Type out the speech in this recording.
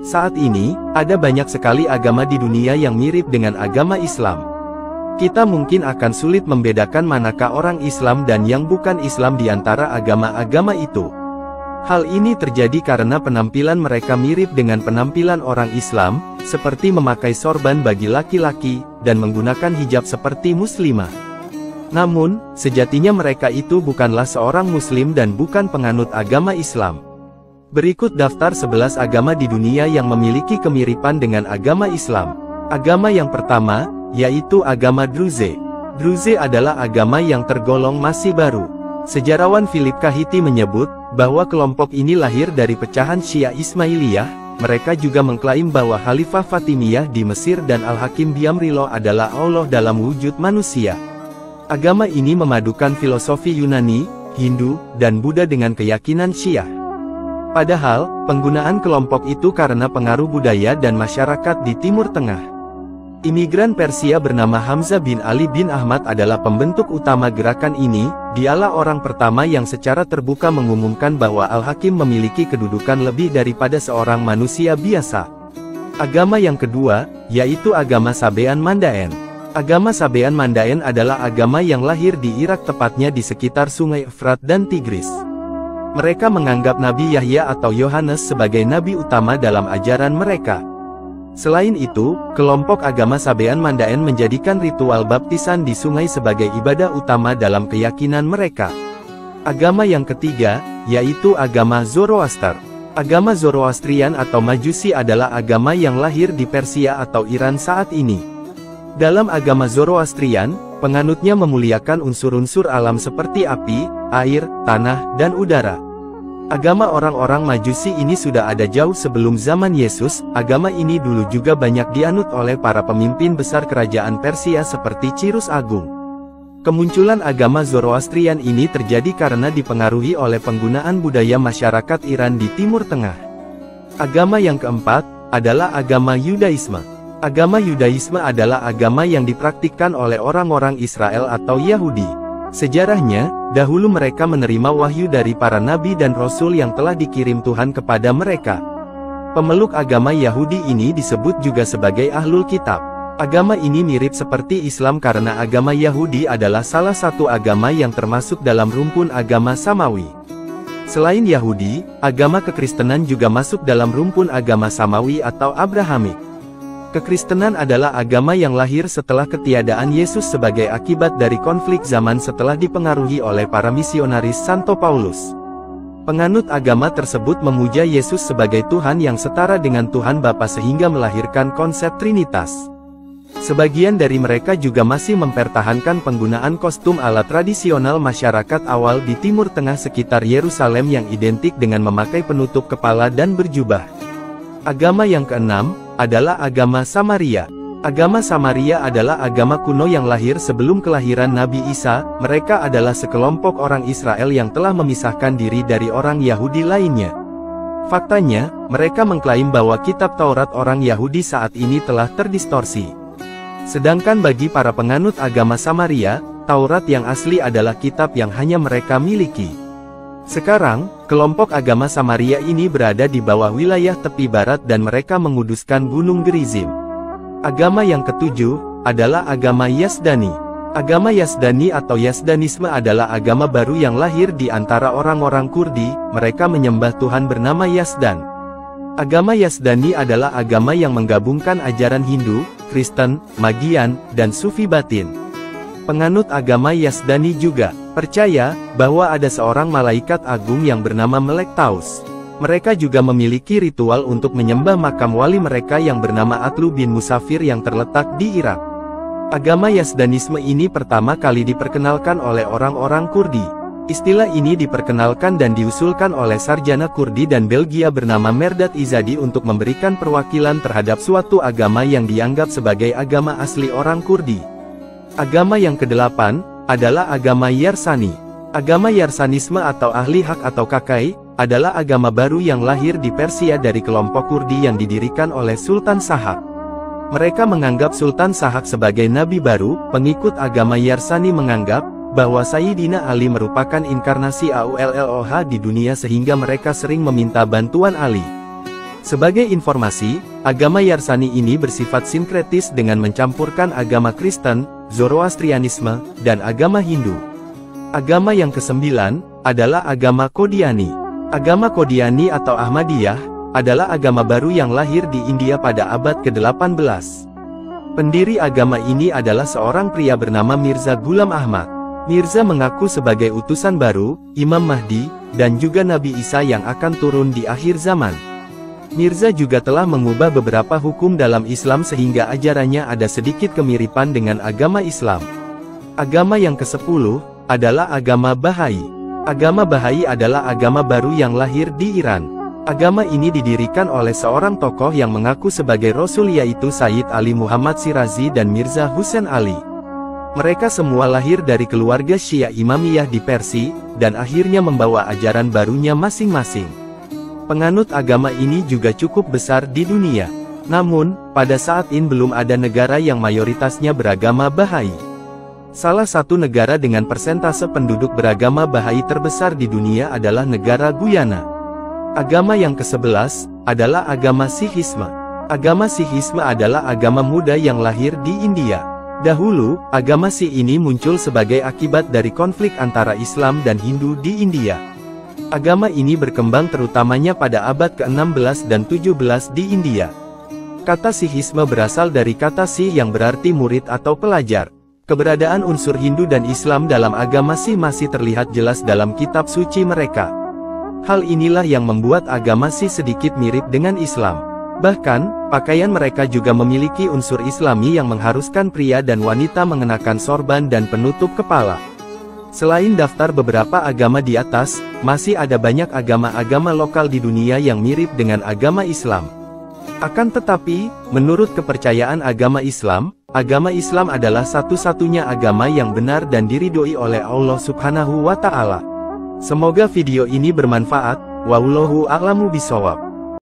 Saat ini, ada banyak sekali agama di dunia yang mirip dengan agama Islam. Kita mungkin akan sulit membedakan manakah orang Islam dan yang bukan Islam di antara agama-agama itu. Hal ini terjadi karena penampilan mereka mirip dengan penampilan orang Islam, seperti memakai sorban bagi laki-laki, dan menggunakan hijab seperti muslimah. Namun, sejatinya mereka itu bukanlah seorang muslim dan bukan penganut agama Islam. Berikut daftar 11 agama di dunia yang memiliki kemiripan dengan agama Islam. Agama yang pertama, yaitu agama Druze. Druze adalah agama yang tergolong masih baru. Sejarawan Philip Kahiti menyebut, bahwa kelompok ini lahir dari pecahan Syiah Ismailiyah. Mereka juga mengklaim bahwa Khalifah Fatimiyah di Mesir dan Al-Hakim Biamrillah adalah Allah dalam wujud manusia. Agama ini memadukan filosofi Yunani, Hindu, dan Buddha dengan keyakinan Syiah. Padahal, penggunaan kelompok itu karena pengaruh budaya dan masyarakat di Timur Tengah. Imigran Persia bernama Hamzah bin Ali bin Ahmad adalah pembentuk utama gerakan ini. Dialah orang pertama yang secara terbuka mengumumkan bahwa Al-Hakim memiliki kedudukan lebih daripada seorang manusia biasa. Agama yang kedua, yaitu agama Sabean Mandaen. Agama Sabean Mandaen adalah agama yang lahir di Irak, tepatnya di sekitar Sungai Efrat dan Tigris. Mereka menganggap Nabi Yahya atau Yohanes sebagai nabi utama dalam ajaran mereka. Selain itu, kelompok agama Sabean Mandaen menjadikan ritual baptisan di sungai sebagai ibadah utama dalam keyakinan mereka. Agama yang ketiga, yaitu agama Zoroaster. Agama Zoroastrian atau Majusi adalah agama yang lahir di Persia atau Iran saat ini. Dalam agama Zoroastrian, penganutnya memuliakan unsur-unsur alam seperti api, air, tanah, dan udara. Agama orang-orang Majusi ini sudah ada jauh sebelum zaman Yesus. Agama ini dulu juga banyak dianut oleh para pemimpin besar kerajaan Persia seperti Cyrus Agung. Kemunculan agama Zoroastrian ini terjadi karena dipengaruhi oleh penggunaan budaya masyarakat Iran di Timur Tengah. Agama yang keempat, adalah agama Yudaisme. Agama Yudaisme adalah agama yang dipraktikkan oleh orang-orang Israel atau Yahudi. Sejarahnya, dahulu mereka menerima wahyu dari para nabi dan rasul yang telah dikirim Tuhan kepada mereka. Pemeluk agama Yahudi ini disebut juga sebagai Ahlul Kitab. Agama ini mirip seperti Islam karena agama Yahudi adalah salah satu agama yang termasuk dalam rumpun agama Samawi. Selain Yahudi, agama kekristenan juga masuk dalam rumpun agama Samawi atau Abrahamik. Kekristenan adalah agama yang lahir setelah ketiadaan Yesus sebagai akibat dari konflik zaman setelah dipengaruhi oleh para misionaris Santo Paulus. Penganut agama tersebut memuja Yesus sebagai Tuhan yang setara dengan Tuhan Bapa sehingga melahirkan konsep Trinitas. Sebagian dari mereka juga masih mempertahankan penggunaan kostum ala tradisional masyarakat awal di Timur Tengah sekitar Yerusalem yang identik dengan memakai penutup kepala dan berjubah. Agama yang keenam, adalah agama Samaria. Agama Samaria adalah agama kuno yang lahir sebelum kelahiran Nabi Isa. Mereka adalah sekelompok orang Israel yang telah memisahkan diri dari orang Yahudi lainnya. Faktanya, mereka mengklaim bahwa kitab Taurat orang Yahudi saat ini telah terdistorsi. Sedangkan bagi para penganut agama Samaria, Taurat yang asli adalah kitab yang hanya mereka miliki. Sekarang, kelompok agama Samaria ini berada di bawah wilayah tepi barat dan mereka menguduskan Gunung Gerizim. Agama yang ketujuh, adalah agama Yazdani. Agama Yazdani atau Yazdanisme adalah agama baru yang lahir di antara orang-orang Kurdi. Mereka menyembah Tuhan bernama Yazdan. Agama Yazdani adalah agama yang menggabungkan ajaran Hindu, Kristen, Magian, dan Sufi batin. Penganut agama Yazdani juga percaya bahwa ada seorang malaikat agung yang bernama Melek Taus. Mereka juga memiliki ritual untuk menyembah makam wali mereka yang bernama Atlu bin Musafir yang terletak di Irak. Agama Yazdanisme ini pertama kali diperkenalkan oleh orang-orang Kurdi. Istilah ini diperkenalkan dan diusulkan oleh sarjana Kurdi dan Belgia bernama Merdad Izadi untuk memberikan perwakilan terhadap suatu agama yang dianggap sebagai agama asli orang Kurdi. Agama yang kedelapan, adalah agama Yarsani. Agama Yarsanisme atau ahli hak atau Kakai, adalah agama baru yang lahir di Persia dari kelompok Kurdi yang didirikan oleh Sultan Sahak. Mereka menganggap Sultan Sahak sebagai nabi baru. Pengikut agama Yarsani menganggap bahwa Sayyidina Ali merupakan inkarnasi Auloh di dunia sehingga mereka sering meminta bantuan Ali. Sebagai informasi, agama Yarsani ini bersifat sinkretis dengan mencampurkan agama Kristen, Zoroastrianisme, dan agama Hindu. Agama yang kesembilan adalah agama Qadiani. Agama Qadiani atau Ahmadiyah adalah agama baru yang lahir di India pada abad ke-18. Pendiri agama ini adalah seorang pria bernama Mirza Ghulam Ahmad. Mirza mengaku sebagai utusan baru, Imam Mahdi, dan juga Nabi Isa yang akan turun di akhir zaman. Mirza juga telah mengubah beberapa hukum dalam Islam sehingga ajarannya ada sedikit kemiripan dengan agama Islam. Agama yang ke-10 adalah agama Bahai. Agama Bahai adalah agama baru yang lahir di Iran. Agama ini didirikan oleh seorang tokoh yang mengaku sebagai Rasul yaitu Sayyid Ali Muhammad Shirazi dan Mirza Hussein Ali. Mereka semua lahir dari keluarga Syiah Imamiyah di Persia, dan akhirnya membawa ajaran barunya masing-masing. Penganut agama ini juga cukup besar di dunia. Namun, pada saat ini belum ada negara yang mayoritasnya beragama Bahai. Salah satu negara dengan persentase penduduk beragama Bahai terbesar di dunia adalah negara Guyana. Agama yang ke-11 adalah agama Sikhisme. Agama Sikhisme adalah agama muda yang lahir di India. Dahulu, agama Sikh ini muncul sebagai akibat dari konflik antara Islam dan Hindu di India. Agama ini berkembang terutamanya pada abad ke-16 dan 17 di India. Kata Sikhisme berasal dari kata Sikh yang berarti murid atau pelajar. Keberadaan unsur Hindu dan Islam dalam agama Sikh masih terlihat jelas dalam kitab suci mereka. Hal inilah yang membuat agama Sikh sedikit mirip dengan Islam. Bahkan, pakaian mereka juga memiliki unsur Islami yang mengharuskan pria dan wanita mengenakan sorban dan penutup kepala. Selain daftar beberapa agama di atas, masih ada banyak agama-agama lokal di dunia yang mirip dengan agama Islam. Akan tetapi, menurut kepercayaan agama Islam adalah satu-satunya agama yang benar dan diridhoi oleh Allah Subhanahu wa Ta'ala. Semoga video ini bermanfaat. Wallahu a'lamu bishawab.